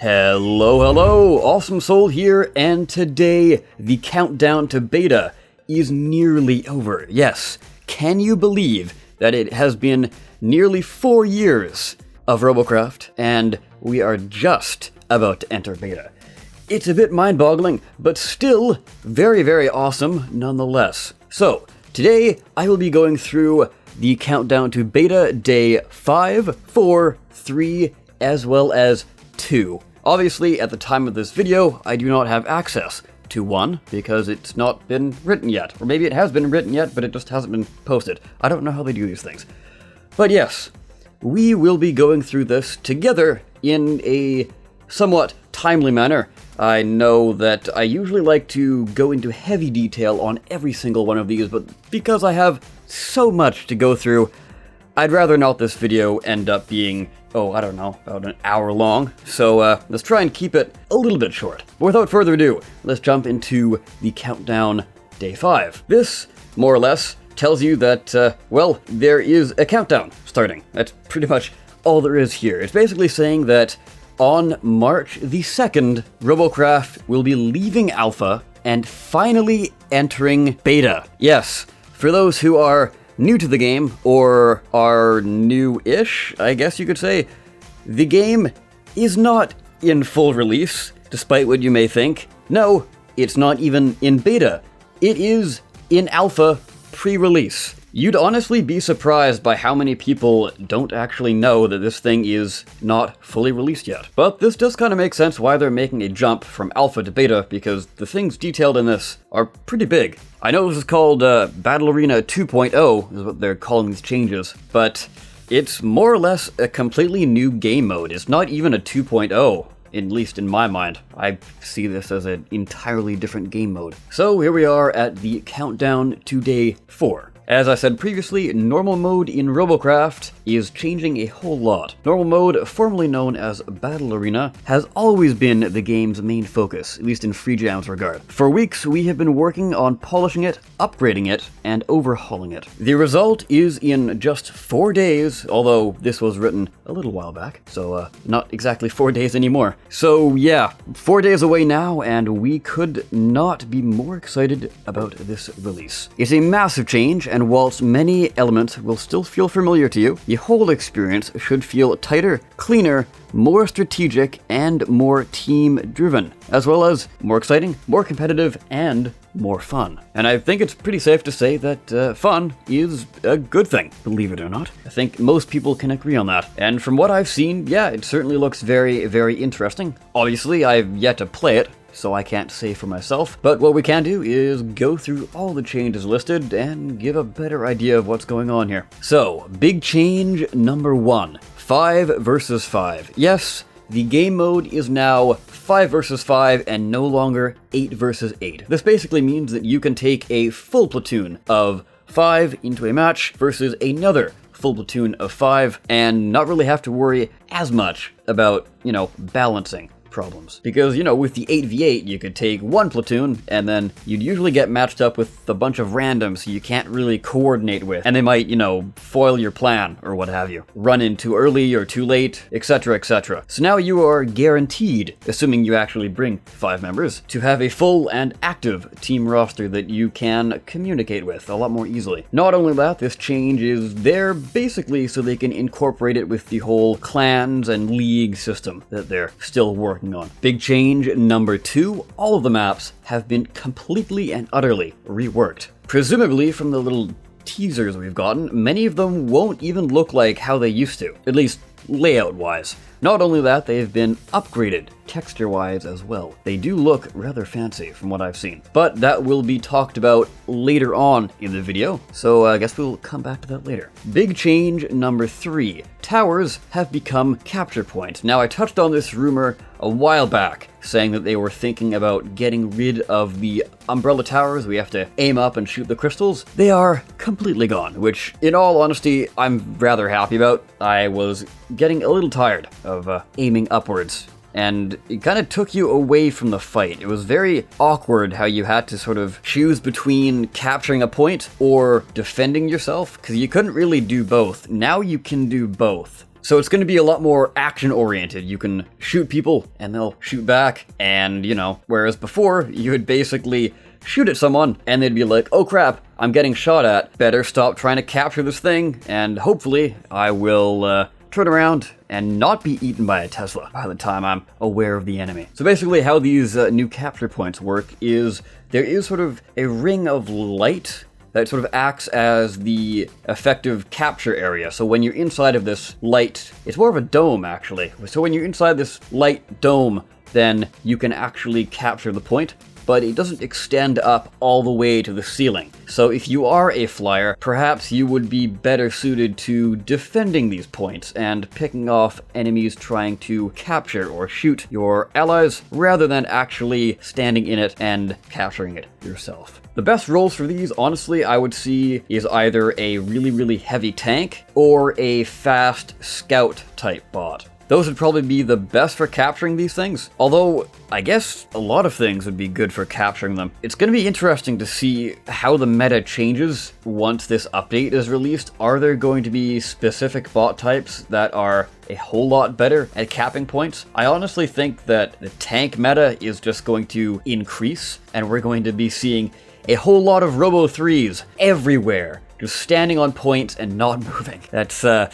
Hello, Awesome Soul here, and today the countdown to beta is nearly over. Yes, can you believe that it has been nearly 4 years of Robocraft, and we are just about to enter beta. It's a bit mind-boggling, but still very, very awesome nonetheless. So, today I will be going through the countdown to beta day 5, 4, 3, as well as 2. Obviously, at the time of this video, I do not have access to 1 because it's not been written yet. Or maybe it has been written yet, but it just hasn't been posted. I don't know how they do these things. But yes, we will be going through this together in a somewhat timely manner. I know that I usually like to go into heavy detail on every single one of these, but because I have so much to go through, I'd rather not this video end up being, I don't know, about an hour long. So let's try and keep it a little bit short. But without further ado, let's jump into the countdown day 5. This, more or less, tells you that, there is a countdown starting. That's pretty much all there is here. It's basically saying that on March the 2nd, Robocraft will be leaving alpha and finally entering beta. Yes, for those who are new to the game, or are new-ish, I guess you could say, the game is not in full release, despite what you may think. No, it's not even in beta. It is in alpha pre-release. You'd honestly be surprised by how many people don't actually know that this thing is not fully released yet. But this does kind of make sense why they're making a jump from alpha to beta, because the things detailed in this are pretty big. I know this is called Battle Arena 2.0, is what they're calling these changes, but it's more or less a completely new game mode. It's not even a 2.0. At least in my mind. I see this as an entirely different game mode. So here we are at the countdown to day 4. As I said previously, normal mode in Robocraft is changing a whole lot. Normal mode, formerly known as Battle Arena, has always been the game's main focus, at least in FreeJam's regard. For weeks, we have been working on polishing it, upgrading it, and overhauling it. The result is in just 4 days, although this was written a little while back, so not exactly 4 days anymore. So yeah, 4 days away now, and we could not be more excited about this release. It's a massive change, and whilst many elements will still feel familiar to you, the whole experience should feel tighter, cleaner, more strategic, and more team-driven, as well as more exciting, more competitive, and more fun. And I think it's pretty safe to say that fun is a good thing, believe it or not. I think most people can agree on that. And from what I've seen, yeah, it certainly looks very, very interesting. Obviously, I've yet to play it, so I can't say for myself, but what we can do is go through all the changes listed and give a better idea of what's going on here. So, big change number 1, 5 versus 5. Yes, the game mode is now 5 versus 5 and no longer 8 versus 8. This basically means that you can take a full platoon of 5 into a match versus another full platoon of 5 and not really have to worry as much about, balancing problems. Because, with the 8v8, you could take one platoon, and then you'd usually get matched up with a bunch of randoms who you can't really coordinate with, and they might, foil your plan, or what have you. Run in too early or too late, etc, etc. So now you are guaranteed, assuming you actually bring 5 members, to have a full and active team roster that you can communicate with a lot more easily. Not only that, this change is there basically so they can incorporate it with the whole clans and league system that they're still working on. Big change number 2, all of the maps have been completely and utterly reworked. Presumably from the little teasers we've gotten, many of them won't even look like how they used to, at least layout-wise. Not only that, they've been upgraded texture-wise as well. They do look rather fancy from what I've seen, but that will be talked about later on in the video, so I guess we'll come back to that later. Big change number 3. Towers have become capture points. Now, I touched on this rumor a while back, saying that they were thinking about getting rid of the umbrella towers. We have to aim up and shoot the crystals. They are completely gone, which, in all honesty, I'm rather happy about. I was getting a little tired of aiming upwards, and it kind of took you away from the fight. It was very awkward how you had to sort of choose between capturing a point or defending yourself, because you couldn't really do both. Now you can do both. So it's going to be a lot more action-oriented. You can shoot people, and they'll shoot back, and, whereas before, you would basically shoot at someone, and they'd be like, oh crap, I'm getting shot at, better stop trying to capture this thing, and hopefully I will turn around and not be eaten by a Tesla by the time I'm aware of the enemy. So basically how these new capture points work is there is sort of a ring of light that sort of acts as the effective capture area. So when you're inside of this light, it's more of a dome actually. So when you're inside this light dome, then you can actually capture the point, but it doesn't extend up all the way to the ceiling. So if you are a flyer, perhaps you would be better suited to defending these points and picking off enemies trying to capture or shoot your allies, rather than actually standing in it and capturing it yourself. The best roles for these, honestly, I would see is either a really, really heavy tank or a fast scout type bot. Those would probably be the best for capturing these things, although I guess a lot of things would be good for capturing them. It's going to be interesting to see how the meta changes once this update is released. Are there going to be specific bot types that are a whole lot better at capping points? I honestly think that the tank meta is just going to increase, and we're going to be seeing a whole lot of Robo 3s everywhere, just standing on points and not moving. That's, I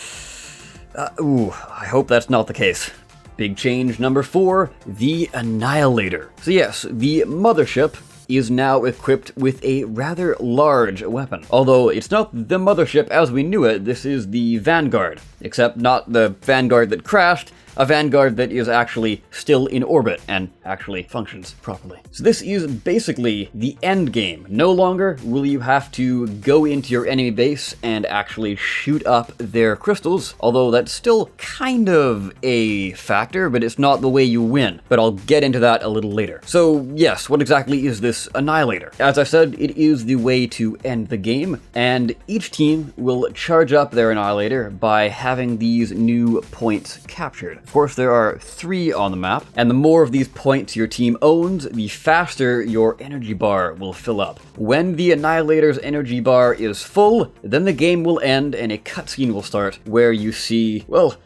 hope that's not the case. Big change number 4, the Annihilator. So yes, the mothership is now equipped with a rather large weapon. Although it's not the mothership as we knew it, this is the Vanguard. Except not the Vanguard that crashed, a Vanguard that is actually still in orbit and actually functions properly. So this is basically the end game. No longer will you have to go into your enemy base and actually shoot up their crystals, although that's still kind of a factor, but it's not the way you win. But I'll get into that a little later. So yes, what exactly is this Annihilator? As I said, it is the way to end the game, and each team will charge up their Annihilator by having these new points captured. Of course, there are 3 on the map, and the more of these points your team owns, the faster your energy bar will fill up. When the Annihilator's energy bar is full, then the game will end and a cutscene will start where you see, well,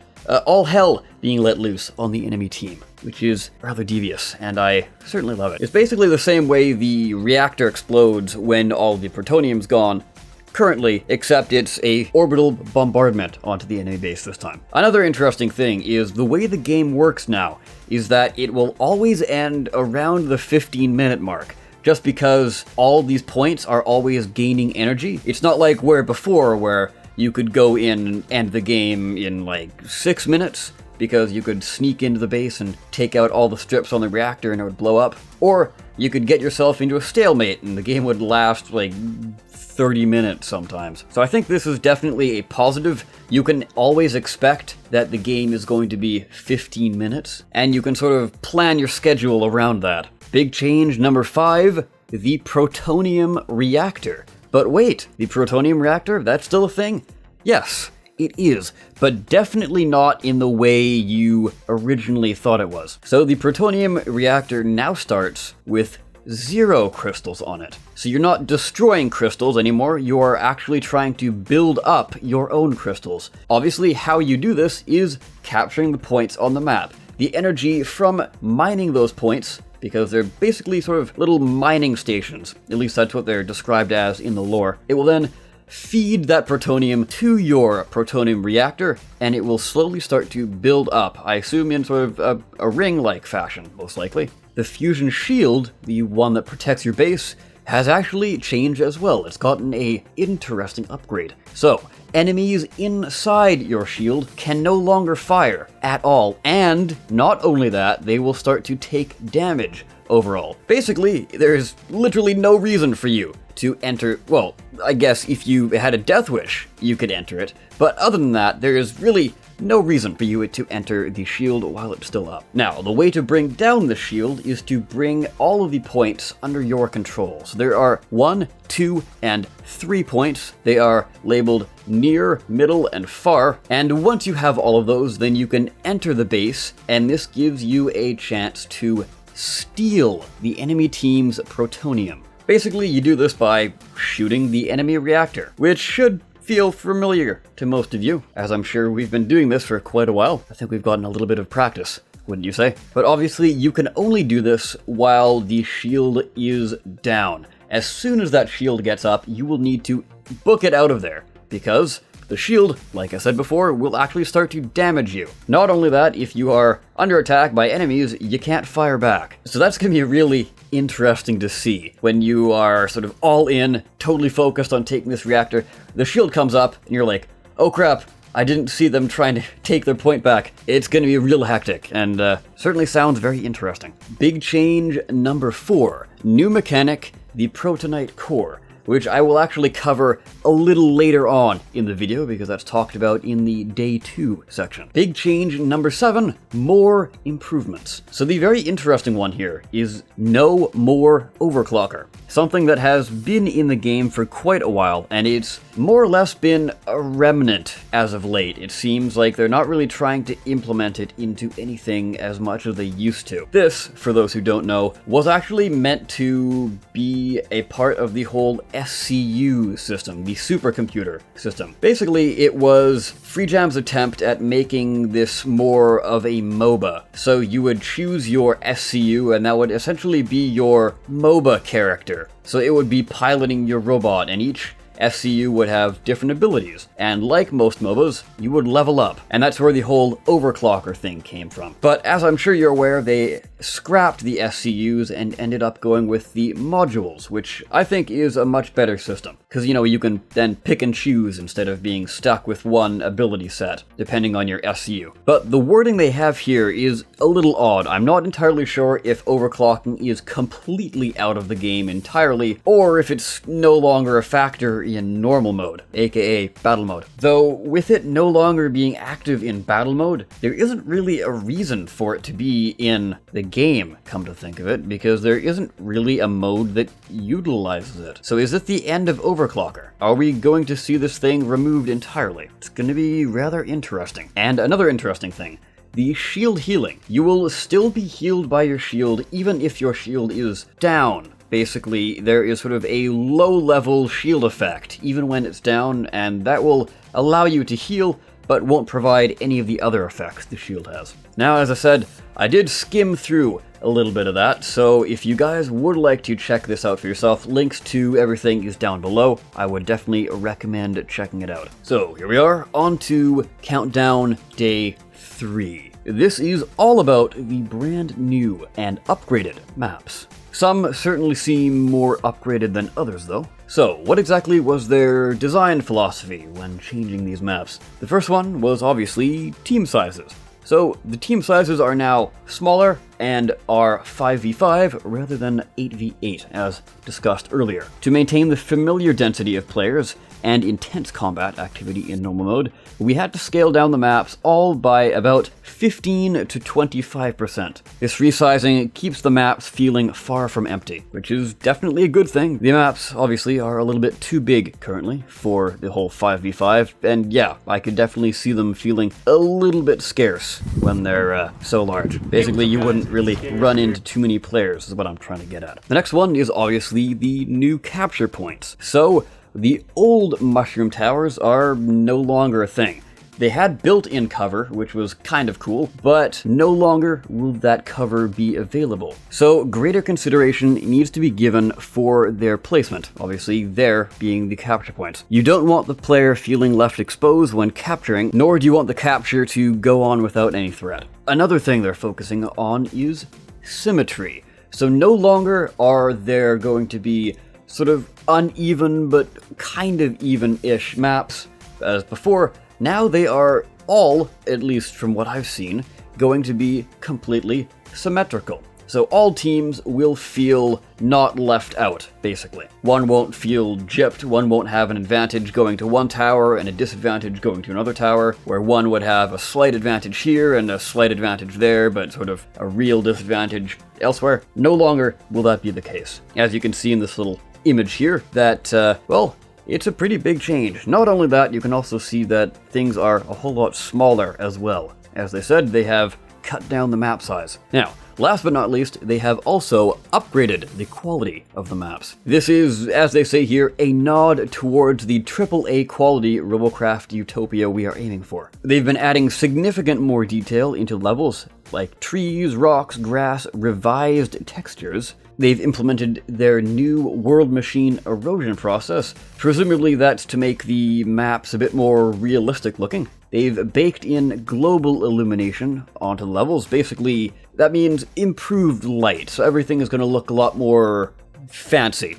all hell being let loose on the enemy team, which is rather devious, and I certainly love it. It's basically the same way the reactor explodes when all the plutonium's gone currently, except it's a orbital bombardment onto the enemy base this time. Another interesting thing is the way the game works now is that it will always end around the 15-minute mark, just because all these points are always gaining energy. It's not like where before, where you could go in and end the game in like 6 minutes, because you could sneak into the base and take out all the strips on the reactor and it would blow up. Or you could get yourself into a stalemate and the game would last like 30 minutes sometimes. So I think this is definitely a positive. You can always expect that the game is going to be 15 minutes, and you can sort of plan your schedule around that. Big change number 5, the Protonium Reactor. But wait, the Protonium Reactor, that's still a thing? Yes, it is, but definitely not in the way you originally thought it was. So the Protonium Reactor now starts with 0 crystals on it. So you're not destroying crystals anymore, you are actually trying to build up your own crystals. Obviously, how you do this is capturing the points on the map. The energy from mining those points, because they're basically sort of little mining stations, at least that's what they're described as in the lore, it will then feed that protonium to your Protonium Reactor, and it will slowly start to build up, I assume in sort of a ring-like fashion, most likely. The fusion shield, the one that protects your base, has actually changed as well. It's gotten a interesting upgrade. So, enemies inside your shield can no longer fire at all, and not only that, they will start to take damage overall. Basically, there's literally no reason for you to enter, well, I guess if you had a death wish, you could enter it, but other than that, there is really no reason for you to enter the shield while it's still up. Now, the way to bring down the shield is to bring all of the points under your control. So there are 1, 2, and 3 points. They are labeled near, middle, and far, and once you have all of those, then you can enter the base, and this gives you a chance to steal the enemy team's protonium. Basically, you do this by shooting the enemy reactor, which should feel familiar to most of you, as I'm sure we've been doing this for quite a while. I think we've gotten a little bit of practice, wouldn't you say? But obviously, you can only do this while the shield is down. As soon as that shield gets up, you will need to book it out of there, because the shield, like I said before, will actually start to damage you. Not only that, if you are under attack by enemies, you can't fire back. So that's going to be really interesting to see. When you are sort of all in, totally focused on taking this reactor, the shield comes up, and you're like, oh crap, I didn't see them trying to take their point back. It's going to be real hectic, and certainly sounds very interesting. Big change number 4. New mechanic, the Protonite Core, which I will actually cover a little later on in the video because that's talked about in the Day 2 section. Big change number 7, more improvements. So the very interesting one here is no more overclocker. Something that has been in the game for quite a while, and it's more or less been a remnant as of late. It seems like they're not really trying to implement it into anything as much as they used to. This, for those who don't know, was actually meant to be a part of the whole SCU system, the supercomputer system. Basically, it was FreeJam's attempt at making this more of a MOBA. So you would choose your SCU, and that would essentially be your MOBA character. So it would be piloting your robot, and each SCU would have different abilities, and like most MOBAs, you would level up, and that's where the whole overclocker thing came from. But as I'm sure you're aware, they scrapped the SCUs and ended up going with the modules, which I think is a much better system, because you can then pick and choose instead of being stuck with one ability set, depending on your SCU. But the wording they have here is a little odd. I'm not entirely sure if overclocking is completely out of the game entirely, or if it's no longer a factor in normal mode, aka battle mode. Though with it no longer being active in battle mode, there isn't really a reason for it to be in the game, come to think of it, because there isn't really a mode that utilizes it. So is it the end of overclocker? Are we going to see this thing removed entirely? It's going to be rather interesting. And another interesting thing, the shield healing. You will still be healed by your shield even if your shield is down. Basically, there is sort of a low-level shield effect, even when it's down, and that will allow you to heal, but won't provide any of the other effects the shield has. Now, as I said, I did skim through a little bit of that, so if you guys would like to check this out for yourself, links to everything is down below. I would definitely recommend checking it out. So, here we are, on to Countdown Day 3. This is all about the brand new and upgraded maps. Some certainly seem more upgraded than others though. So, what exactly was their design philosophy when changing these maps? The first one was obviously team sizes. So, the team sizes are now smaller and are 5v5 rather than 8v8 as discussed earlier. To maintain the familiar density of players and intense combat activity in normal mode, we had to scale down the maps all by about 15 to 25%. This resizing keeps the maps feeling far from empty, which is definitely a good thing. The maps obviously are a little bit too big currently for the whole 5v5, and yeah, I could definitely see them feeling a little bit scarce when they're so large. Basically, you wouldn't really run into too many players is what I'm trying to get at. The next one is obviously the new capture points. So, the old mushroom towers are no longer a thing. They had built-in cover, which was kind of cool, but no longer will that cover be available. So greater consideration needs to be given for their placement, obviously there being the capture points. You don't want the player feeling left exposed when capturing, nor do you want the capture to go on without any threat. Another thing they're focusing on is symmetry. So no longer are there going to be sort of uneven but kind of even-ish maps as before. Now they are all, at least from what I've seen, going to be completely symmetrical. So all teams will feel not left out, basically. One won't feel gypped, one won't have an advantage going to one tower and a disadvantage going to another tower, where one would have a slight advantage here and a slight advantage there, but sort of a real disadvantage elsewhere. No longer will that be the case. As you can see in this little image here, that, well, it's a pretty big change. Not only that, you can also see that things are a whole lot smaller as well. As they said, they have cut down the map size. Now, last but not least, they have also upgraded the quality of the maps. This is, as they say here, a nod towards the AAA quality Robocraft utopia we are aiming for. They've been adding significant more detail into levels, like trees, rocks, grass, revised textures. They've implemented their new world machine erosion process. Presumably that's to make the maps a bit more realistic looking. They've baked in global illumination onto levels. Basically, that means improved light, so everything is going to look a lot more fancy.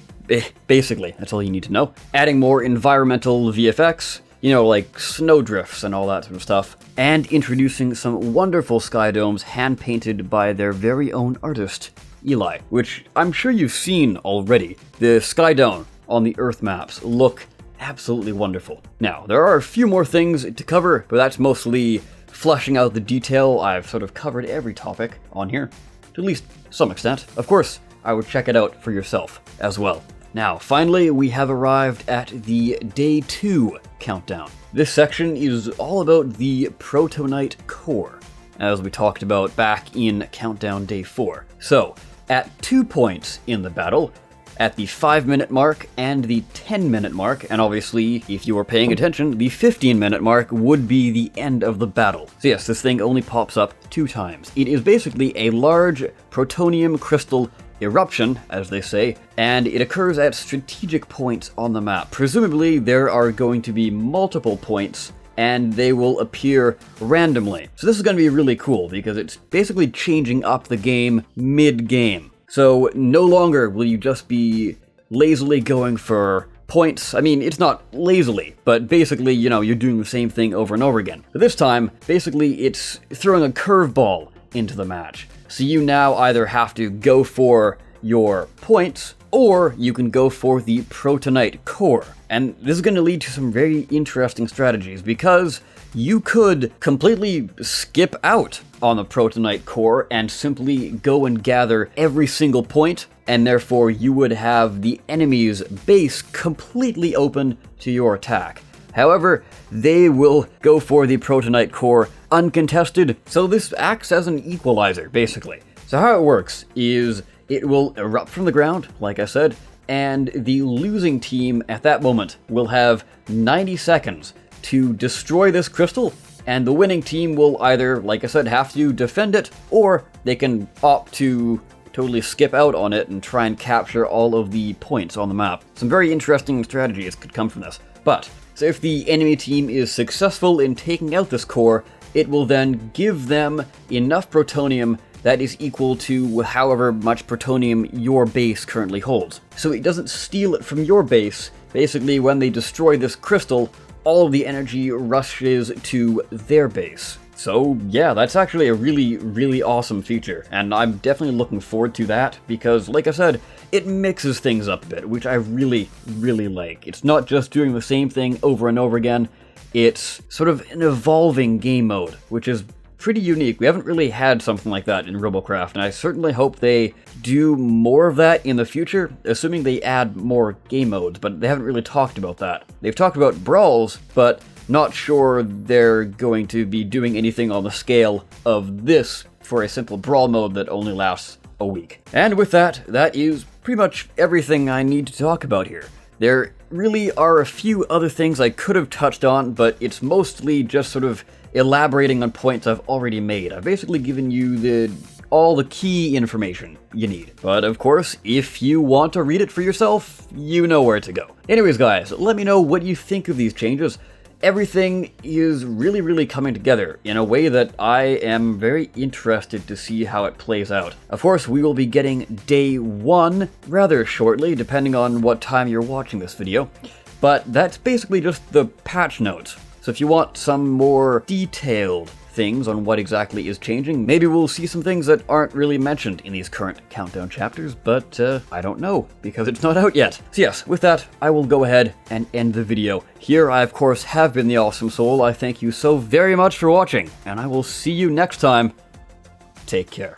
Basically, that's all you need to know. Adding more environmental VFX, like snowdrifts and all that sort of stuff. And introducing some wonderful sky domes hand-painted by their very own artist, Eli, which I'm sure you've seen already. The sky dome on the Earth maps look absolutely wonderful. Now, there are a few more things to cover, but that's mostly fleshing out the detail. I've sort of covered every topic on here, to at least some extent. Of course, I would check it out for yourself as well. Now, finally, we have arrived at the Day 2 countdown. This section is all about the Protonite core, as we talked about back in Countdown Day 4. So, at 2 points in the battle, at the 5-minute mark and the 10-minute mark, and obviously, if you were paying attention, the 15-minute mark would be the end of the battle. So yes, this thing only pops up 2 times. It is basically a large protonium crystal eruption, as they say, and it occurs at strategic points on the map. Presumably, there are going to be multiple points, and they will appear randomly. So this is going to be really cool, because it's basically changing up the game mid-game. So no longer will you just be lazily going for points. I mean, it's not lazily, but basically, you're doing the same thing over and over again. But this time, basically, it's throwing a curveball into the match. So you now either have to go for your points, or you can go for the Protonite core. And this is going to lead to some very interesting strategies, because you could completely skip out on the Protonite core and simply go and gather every single point, and therefore you would have the enemy's base completely open to your attack. However, they will go for the Protonite core uncontested, so this acts as an equalizer, basically. So how it works is it will erupt from the ground, like I said, and the losing team at that moment will have 90 seconds to destroy this crystal, and the winning team will either, like I said, have to defend it, or they can opt to totally skip out on it and try and capture all of the points on the map. Some very interesting strategies could come from this. But, so if the enemy team is successful in taking out this core, it will then give them enough protonium that is equal to however much protonium your base currently holds. So it doesn't steal it from your base. Basically, when they destroy this crystal, all of the energy rushes to their base. So yeah, that's actually a really, really awesome feature, and I'm definitely looking forward to that, because like I said, it mixes things up a bit, which I really, really like. It's not just doing the same thing over and over again, it's sort of an evolving game mode, which is pretty unique. We haven't really had something like that in Robocraft, and I certainly hope they do more of that in the future, assuming they add more game modes, but they haven't really talked about that. They've talked about brawls, but not sure they're going to be doing anything on the scale of this for a simple brawl mode that only lasts a week. And with that, that is pretty much everything I need to talk about here. There really are a few other things I could have touched on, but it's mostly just sort of elaborating on points I've already made. I've basically given you all the key information you need. But of course, if you want to read it for yourself, you know where to go. Anyways guys, let me know what you think of these changes. Everything is really, really coming together in a way that I am very interested to see how it plays out. Of course, we will be getting Day 1 rather shortly, depending on what time you're watching this video. But that's basically just the patch notes. So if you want some more detailed things on what exactly is changing, maybe we'll see some things that aren't really mentioned in these current countdown chapters, but I don't know, because it's not out yet. So yes, with that, I will go ahead and end the video here. I, of course, have been the Awesome Soul. I thank you so very much for watching, and I will see you next time. Take care.